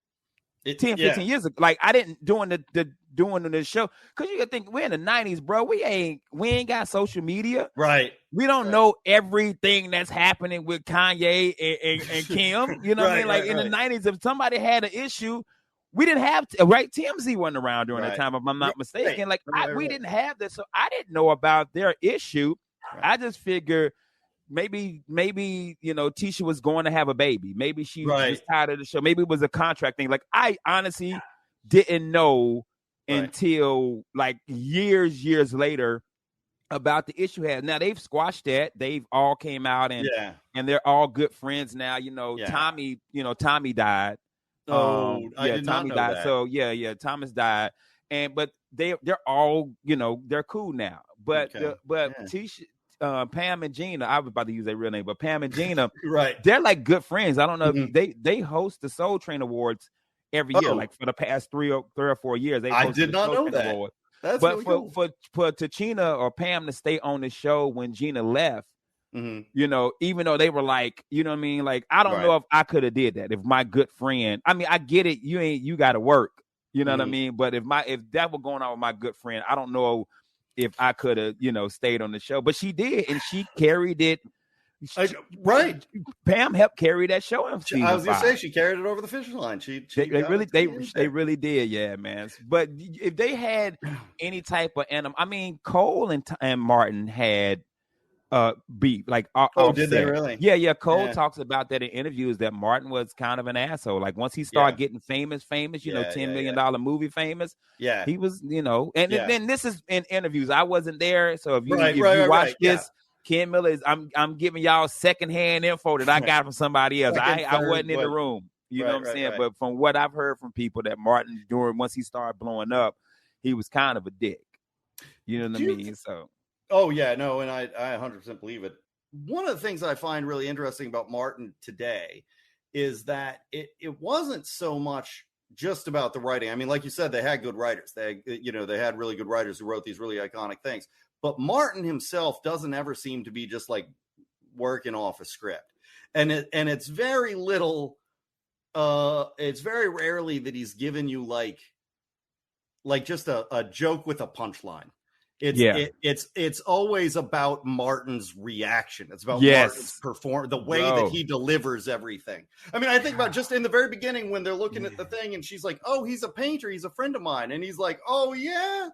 10, 15 years ago. Like I didn't doing the show, because you gotta think we're in the 90s, bro. We ain't got social media, right? We don't know everything that's happening with Kanye and Kim. You know what I mean? Like in the 90s, if somebody had an issue, we didn't have TMZ wasn't around during that time, if I'm not mistaken. Like we didn't have this, so I didn't know about their issue. I just figured maybe Tisha was going to have a baby. Maybe she was tired of the show. Maybe it was a contract thing. Like I honestly didn't know until like years later about the issue had. Now they've squashed that. They've all came out and they're all good friends now. Tommy died. I did not know died. that. So Thomas died. But they're all, they're cool now. But Tisha, Pam and Gina, I was about to use their real name, but Pam and Gina, they're like good friends. I don't know if they host the Soul Train Awards every year, like for the past 3 or 4 years. I did not know that. That's but really cool. for Tichina or Pam to stay on the show when Gina left, even though they were like, you know what I mean? Like, I don't know if I could have did that. If my good friend, I mean, I get it. You got to work, you know what I mean? But if that was going on with my good friend, I don't know if I could have, stayed on the show, but she did, and she carried it. Pam helped carry that show. I was gonna say she carried it over the finish line. They really did, yeah, man. But if they had any type of I mean, Cole and Martin had beef. Like, did they really? Yeah. Cole talks about that in interviews, that Martin was kind of an asshole. Like once he started getting famous, $10 million movie famous. Yeah, he was, and then this is in interviews. I wasn't there, so if you watch this. Ken Miller I'm giving y'all secondhand info that I got from somebody else. I wasn't in the room. You know what I'm saying? But from what I've heard from people, that Martin, once he started blowing up, he was kind of a dick. You know what I mean? So. Oh yeah, no, and I 100% believe it. One of the things I find really interesting about Martin today is that it wasn't so much just about the writing. I mean, like you said, they had good writers. They had really good writers who wrote these really iconic things. But Martin himself doesn't ever seem to be just like working off a script. And it's very little, it's very rarely that he's given you like just a joke with a punchline. It's always about Martin's reaction. It's about Martin's performance, the way that he delivers everything. I mean, I think about just in the very beginning when they're looking at the thing and she's like, "Oh, he's a painter. He's a friend of mine." And he's like, "Oh yeah."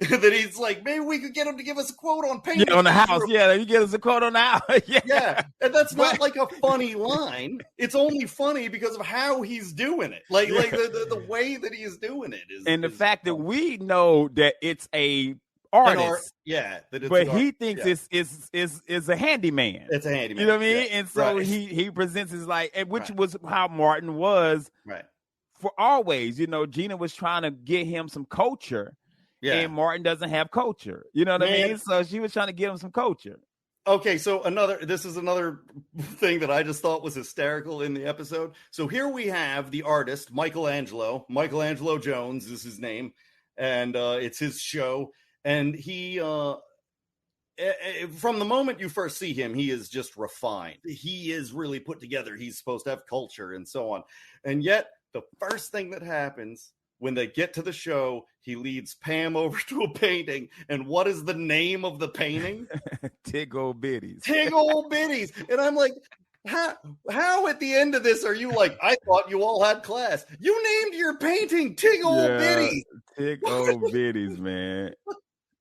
That he's like, maybe we could get him to give us a quote on painting. On the house. Yeah, you get us a quote on the house. Yeah. And that's not like a funny line. It's only funny because of how he's doing it. Like the way that he is doing it is. And the fact that we know that it's a artist. But he thinks it's a handyman. It's a handyman. You know what I mean? And so he presents his which was how Martin was for always. Gina was trying to get him some culture. Yeah. And Martin doesn't have culture. You know what I mean? So she was trying to give him some culture. Okay, so this is another thing that I just thought was hysterical in the episode. So here we have the artist, Michelangelo Jones is his name, and it's his show. And he, from the moment you first see him, he is just refined. He is really put together. He's supposed to have culture and so on. And yet the first thing that happens when they get to the show, he leads Pam over to a painting. And what is the name of the painting? Tig Old Bitties. Tig Old Bitties. And I'm like, how at the end of this are you like, I thought you all had class. You named your painting Tig Old Bitties. Tig Old Bitties, man.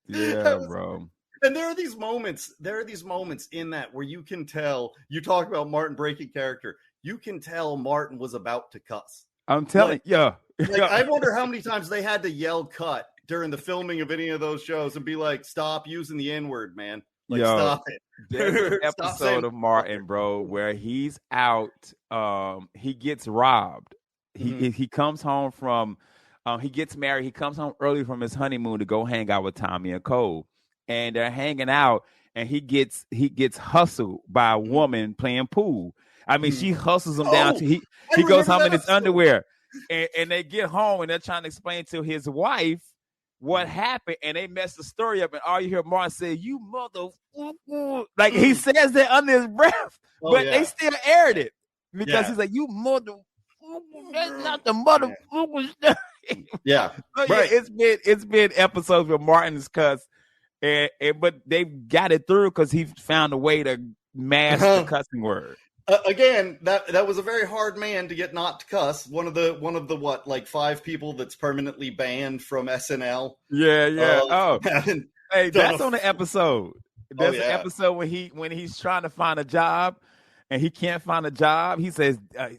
Yeah, bro. And there are these moments in that where you can tell, you talk about Martin breaking character. You can tell Martin was about to cuss. I'm telling you. I wonder how many times they had to yell cut during the filming of any of those shows and be like, stop using the N-word, man. Like, stop it. There's an episode of Martin, bro, where he's out. He gets robbed. He comes home from, he gets married. He comes home early from his honeymoon to go hang out with Tommy and Cole. And they're hanging out, and he gets hustled by a woman playing pool. I mean, she hustles him down to he goes home in his underwear. and they get home and they're trying to explain to his wife what happened, and they mess the story up, and all you hear Martin say, "You mother," like he says that under his breath, but they still aired it because he's like, "You mother." That's not the mother. Yeah, so, right. It's been episodes where Martin's cuss, but they got it through because he found a way to mask the cussing word. Again, that was a very hard man to get not to cuss. One of the what, like 5 people that's permanently banned from SNL. Yeah. Hey, that's on the episode. There's an episode when he's trying to find a job and he can't find a job. He says,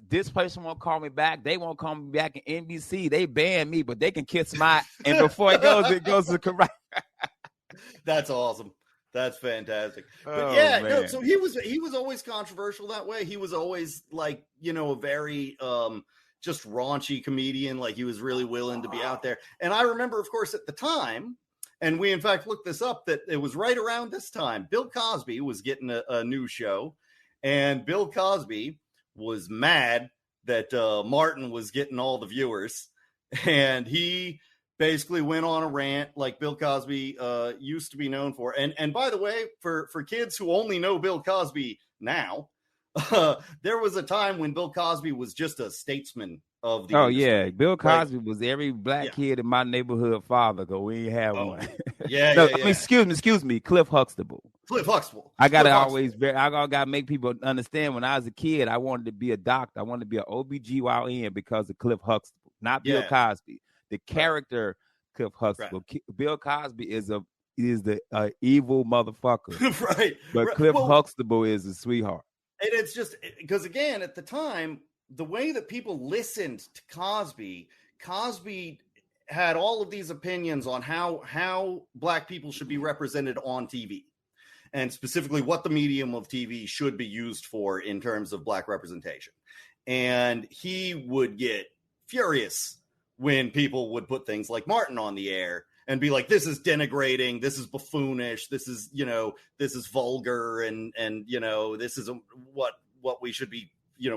"This person won't call me back. They won't call me back in NBC. They banned me, but they can kiss my." And before it goes to correct. That's awesome. That's fantastic. But so he was always controversial that way. He was always like, a very just raunchy comedian. Like he was really willing to be out there. And I remember, of course, at the time, and we in fact looked this up, that it was right around this time, Bill Cosby was getting a new show, and Bill Cosby was mad that Martin was getting all the viewers, and he basically went on a rant like Bill Cosby used to be known for. And by the way, for kids who only know Bill Cosby now, there was a time when Bill Cosby was just a statesman of the industry. Bill Cosby was every black kid in my neighborhood father, because we ain't have one. I mean, excuse me, Cliff Huxtable. I gotta make people understand, when I was a kid, I wanted to be a doctor. I wanted to be an OBGYN because of Cliff Huxtable, not Bill Cosby. The character Cliff Huxtable. Right. Bill Cosby is the evil motherfucker, right? But Cliff Huxtable is a sweetheart. And it's just because, again, at the time, the way that people listened to Cosby had all of these opinions on how black people should be represented on TV, and specifically what the medium of TV should be used for in terms of black representation. And he would get furious when people would put things like Martin on the air and be like, "This is denigrating, this is buffoonish, this is vulgar, and this is what we should be,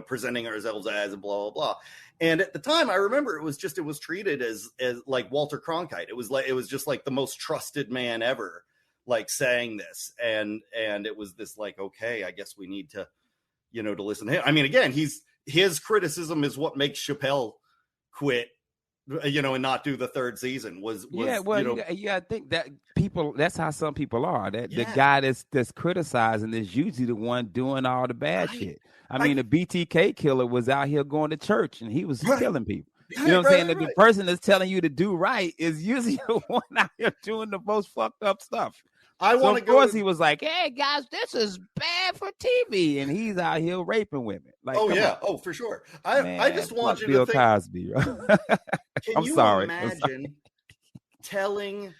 presenting ourselves as, and blah, blah, blah." And at the time, I remember it was treated as like Walter Cronkite. It was just like the most trusted man ever, like saying this. And it was this like, okay, I guess we need to, to listen to him. I mean, again, his criticism is what makes Chappelle quit, and not do the 3rd season. I think that that's how some people are. The guy that's criticizing is usually the one doing all the bad shit. I mean, the BTK killer was out here going to church and he was killing people. You know what I'm saying? That the person that's telling you to do right is usually the one out here doing the most fucked up stuff. Of course, he was like, "Hey guys, this is bad for TV," and he's out here raping women. Like, for sure. I just want you Bill to think, Cosby. Can you imagine telling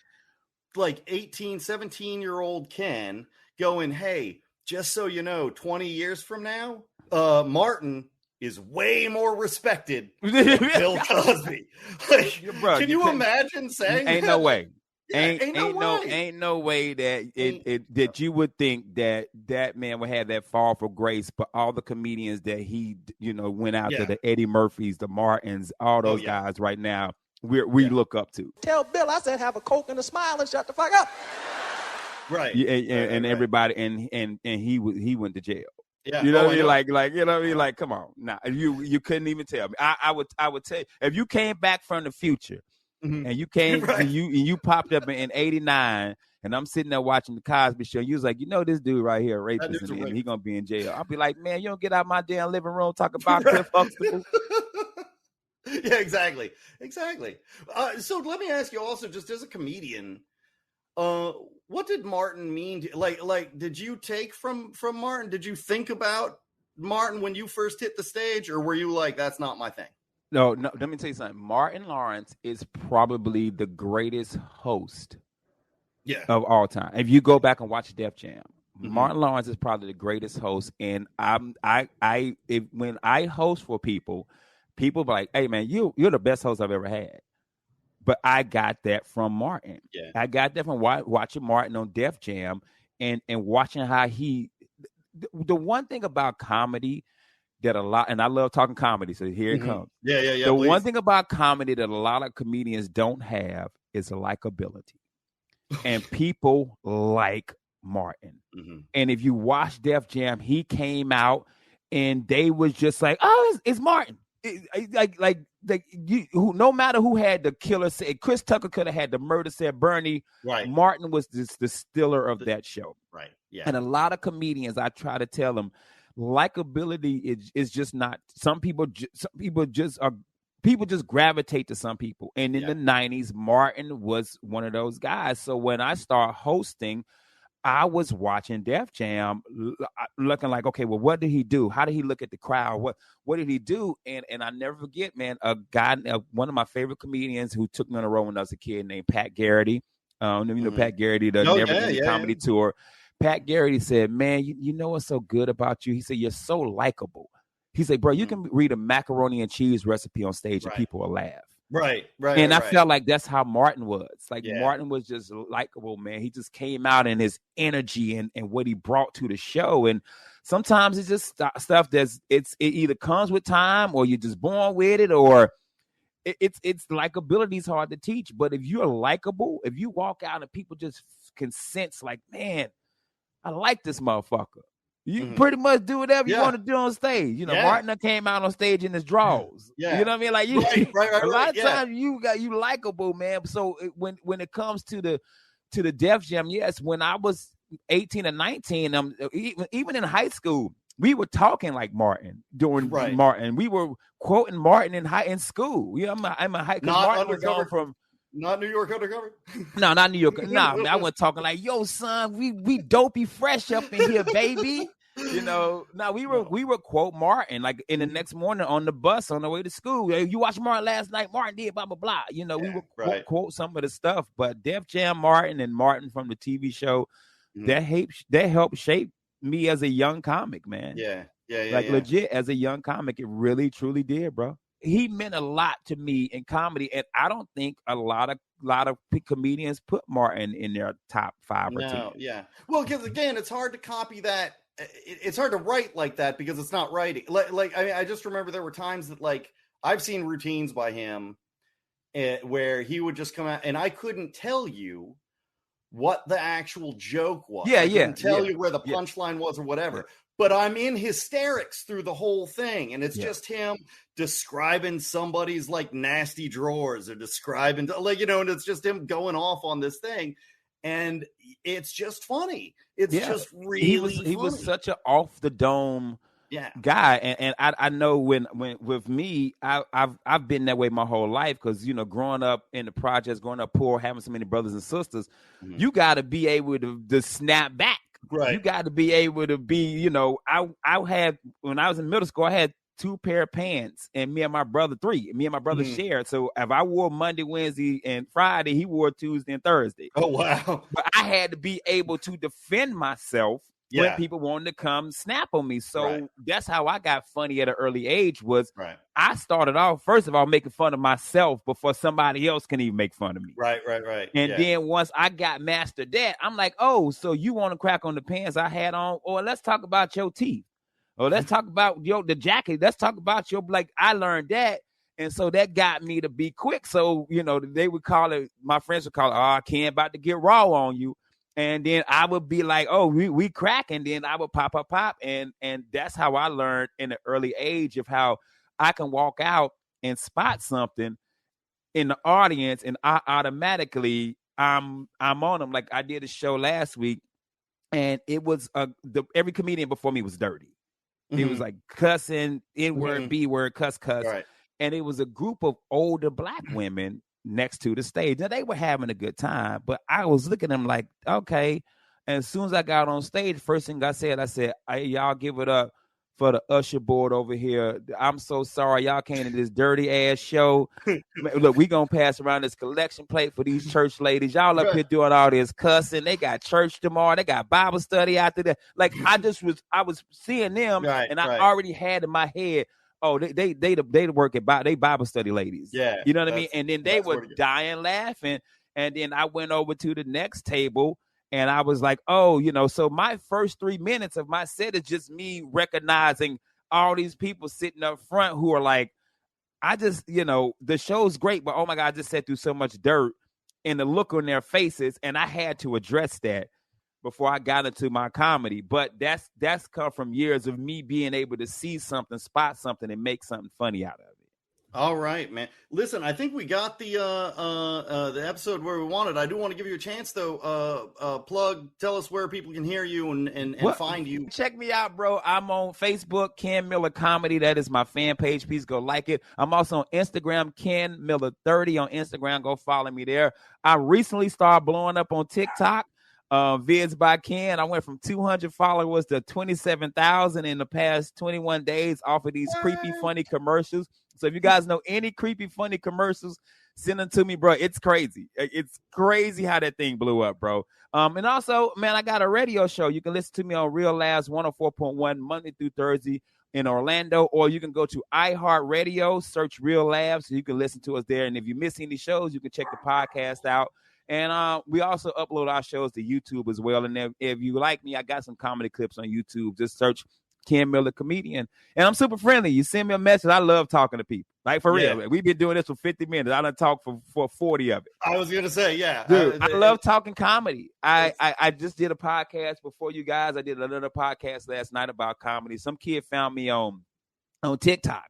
like 18, 17-year-old Ken going, "Hey, just so you know, 20 years from now, Martin is way more respected than Bill Cosby." Like, can you imagine saying ain't that? No way. Ain't no way that that you would think that man would have that fall for grace. But all the comedians that he went out to, the Eddie Murphys, the Martins, all those guys right now, we look up to. Tell Bill I said have a Coke and a smile and shut the fuck up. Right. And everybody and he went to jail. Yeah. Like come on. Nah, you couldn't even tell me. I would tell you, if you came back from the future. Mm-hmm. And you came you popped up in 89, and I'm sitting there watching the Cosby Show. You was like, this dude right here, rapist, and he gonna be in jail. I'll be like, man, you don't get out my damn living room talking about Cliff Huxtable. Yeah, exactly. So let me ask you also, just as a comedian, what did Martin mean to, like did you take from Martin? Did you think about Martin when you first hit the stage, or were you like, that's not my thing? No, let me tell you something. Martin Lawrence is probably the greatest host of all time. If you go back and watch Def Jam, Martin Lawrence is probably the greatest host. And when I host for people be like, "Hey man, you're the best host I've ever had." But I got that from Martin. Yeah. I got that from watching Martin on Def Jam and watching how the one thing about comedy that a lot, and I love talking comedy, so here it comes. Yeah. The please. one thing about comedy that a lot of comedians don't have is likability. And people like Martin. And if you watch Def Jam, he came out and they was just like, oh, it's Martin. No matter who had the killer say, Chris Tucker could have had the murder said Bernie. Right. Martin was the stiller of that show. Right. Yeah. And a lot of comedians, I try to tell them, likability is just not. People just gravitate to some people. And in the 90s, Martin was one of those guys. So when I started hosting, I was watching Def Jam, looking like, okay, well, what did he do? How did he look at the crowd? What did he do? And I never forget, man, a guy, one of my favorite comedians who took me on the road when I was a kid, named Pat Garrity. Pat Garrity, the Never Ending Comedy Tour. Pat Garrity said, man, you know what's so good about you? He said, you're so likable. He said, bro, you can read a macaroni and cheese recipe on stage and people will laugh. Right. And I felt like that's how Martin was. Like Martin was just likable, man. He just came out in his energy and what he brought to the show. And sometimes it's just stuff it either comes with time or you're just born with it, or it's likability is hard to teach. But if you're likable, if you walk out and people just can sense like, man, I like this motherfucker. You pretty much do whatever you want to do on stage. You know, Martin came out on stage in his drawers. You know what I mean? Like a lot of times you likable, man. So when it comes to the Def Jam, yes, when I was 18 or 19, even in high school, we were talking like Martin during Martin. We were quoting Martin in school. You know, I'm a high school. Martin was on from. Not New York Undercover? No, not New York. No, I wasn't talking like, yo, son, we dopey fresh up in here, baby. You know, we were quote Martin like in the next morning on the bus on the way to school. Hey, you watched Martin last night? Martin did blah blah blah. You know, we would quote some of the stuff. But Def Jam Martin and Martin from the TV show that helped shape me as a young comic, man. Legit as a young comic, it really truly did, bro. He meant a lot to me in comedy, and I don't think a lot of comedians put Martin in their top 5 or 10. Yeah. Well, because again, it's hard to copy that. It's hard to write like that because it's not writing. Like I mean, I just remember there were times that like I've seen routines by him where he would just come out, and I couldn't tell you what the actual joke was. I couldn't tell you where the punchline was or whatever. But I'm in hysterics through the whole thing. And it's just him describing somebody's like nasty drawers or describing like, you know, and it's just him going off on this thing. And it's just funny. It's just really funny. He was such an off the dome guy. And I know when with me, I've been that way my whole life. Cause you know, growing up in the projects, growing up poor, having so many brothers and sisters, you got to be able to snap back. Right. You got to be able to be, you know, I had, when I was in middle school, I had 2 pair of pants and me and my brother 3. Me and my brother shared. So if I wore Monday, Wednesday, and Friday, he wore Tuesday and Thursday. Oh, wow. But I had to be able to defend myself when people wanted to come snap on me. So that's how I got funny at an early age was I started off, first of all, making fun of myself before somebody else can even make fun of me. Right. And then once I got mastered that, I'm like, oh, so you want to crack on the pants I had on? Or let's talk about your teeth. Or let's talk about the jacket. Let's talk about your, like, I learned that. And so that got me to be quick. So, you know, they would call it, my friends would call it, oh, Ken about to get raw on you. And then I would be like, oh, we crack. And then I would pop. And that's how I learned in an early age of how I can walk out and spot something in the audience. And I automatically, I'm on them. Like I did a show last week and it was every comedian before me was dirty. It was like cussing, N-word, B-word, cuss. Right. And it was a group of older black women next to the stage. Now, they were having a good time, but I was looking at them like, okay. And as soon as I got on stage, first thing I said, hey, y'all give it up for the usher board over here. I'm so sorry y'all came to this dirty ass show. Look, we gonna pass around this collection plate for these church ladies. Y'all up here doing all this cussing. They got church tomorrow. They got Bible study after that. Like I was seeing them, and I already had in my head, oh, they work at they Bible study ladies. Yeah, you know what I mean. And then they were dying laughing. And then I went over to the next table. And I was like, oh, you know, so my first 3 minutes of my set is just me recognizing all these people sitting up front who are like, I just, the show's great, but oh my God, I just sat through so much dirt, and the look on their faces, and I had to address that before I got into my comedy. But that's come from years of me being able to see something, spot something, and make something funny out of it. All right, man. Listen, I think we got the episode where we wanted. I do want to give you a chance, though. Plug, tell us where people can hear you and find you. Check me out, bro. I'm on Facebook, Ken Miller Comedy. That is my fan page. Please go like it. I'm also on Instagram, Ken Miller 30 on Instagram. Go follow me there. I recently started blowing up on TikTok. Vids by Ken. I went from 200 followers to 27,000 in the past 21 days off of these creepy, funny commercials. So if you guys know any creepy, funny commercials, send them to me, bro. It's crazy. It's crazy how that thing blew up, bro. And also, man, I got a radio show. You can listen to me on Real Labs 104.1 Monday through Thursday in Orlando, or you can go to iHeartRadio, search Real Labs, so you can listen to us there. And if you miss any shows, you can check the podcast out. And we also upload our shows to YouTube as well. And if you like me, I got some comedy clips on YouTube. Just search Ken Miller Comedian. And I'm super friendly. You send me a message. I love talking to people. Like, for real. We've been doing this for 50 minutes. I done talked for 40 of it. I was going to say, yeah. Dude, I love talking comedy. I just did a podcast before you guys. I did another podcast last night about comedy. Some kid found me on TikTok.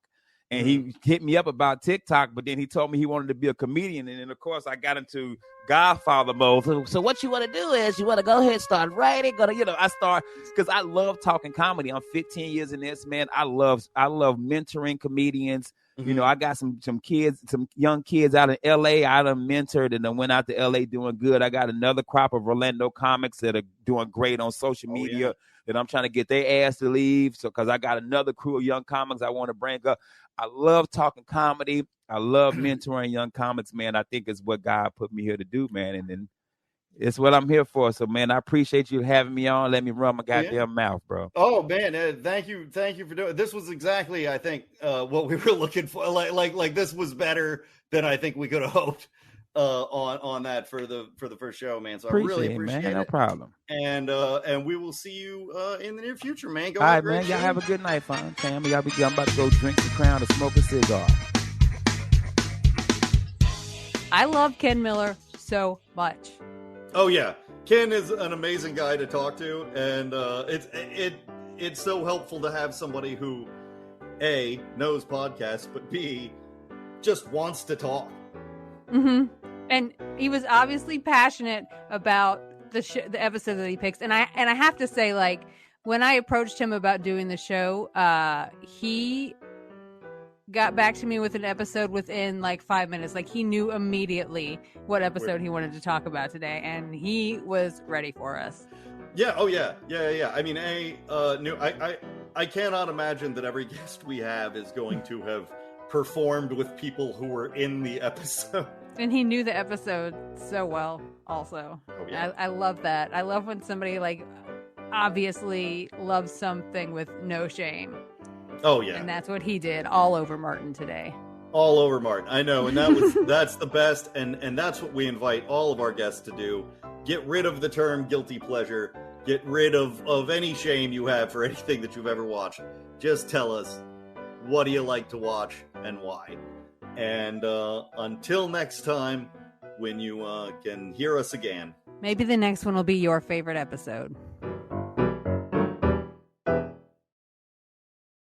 And he hit me up about TikTok, but then he told me he wanted to be a comedian. And then, of course, I got into Godfather mode. So what you want to do is you want to go ahead and start writing. I start because I love talking comedy. I'm 15 years in this, man. I love mentoring comedians. I got some kids, some young kids out in L.A. I done mentored and then went out to L.A. doing good. I got another crop of Orlando comics that are doing great on social media that I'm trying to get their ass to leave. So because I got another crew of young comics I want to bring up. I love talking comedy. I love mentoring young comics, man. I think it's what God put me here to do, man. And then it's what I'm here for. So, man, I appreciate you having me on. Let me run my goddamn mouth, bro. Oh, man. Thank you for doing it. This was exactly, I think, what we were looking for. Like this was better than I think we could have hoped on that for the first show, man. So I really appreciate it. No problem. And we will see you in the near future, man. All right, man. Y'all have a good night, fam. I'm about to go drink the Crown and smoke a cigar. I love Ken Miller so much. Oh yeah, Ken is an amazing guy to talk to, and it's so helpful to have somebody who A, knows podcasts, but B, just wants to talk. Mm-hmm. And he was obviously passionate about the episode that he picks, and I have to say, like, when I approached him about doing the show, he got back to me with an episode within like 5 minutes. Like, he knew immediately what episode he wanted to talk about today, and he was ready for us. Yeah. Oh yeah. I mean, I cannot imagine that every guest we have is going to have performed with people who were in the episode. And he knew the episode so well also. Oh, yeah. I love that. I love when somebody like obviously loves something with no shame. Oh yeah. And that's what he did all over Martin today. All over Martin. I know. And that's the best. And that's what we invite all of our guests to do. Get rid of the term guilty pleasure. Get rid of any shame you have for anything that you've ever watched. Just tell us, what do you like to watch and why? And until next time, when you can hear us again. Maybe the next one will be your favorite episode.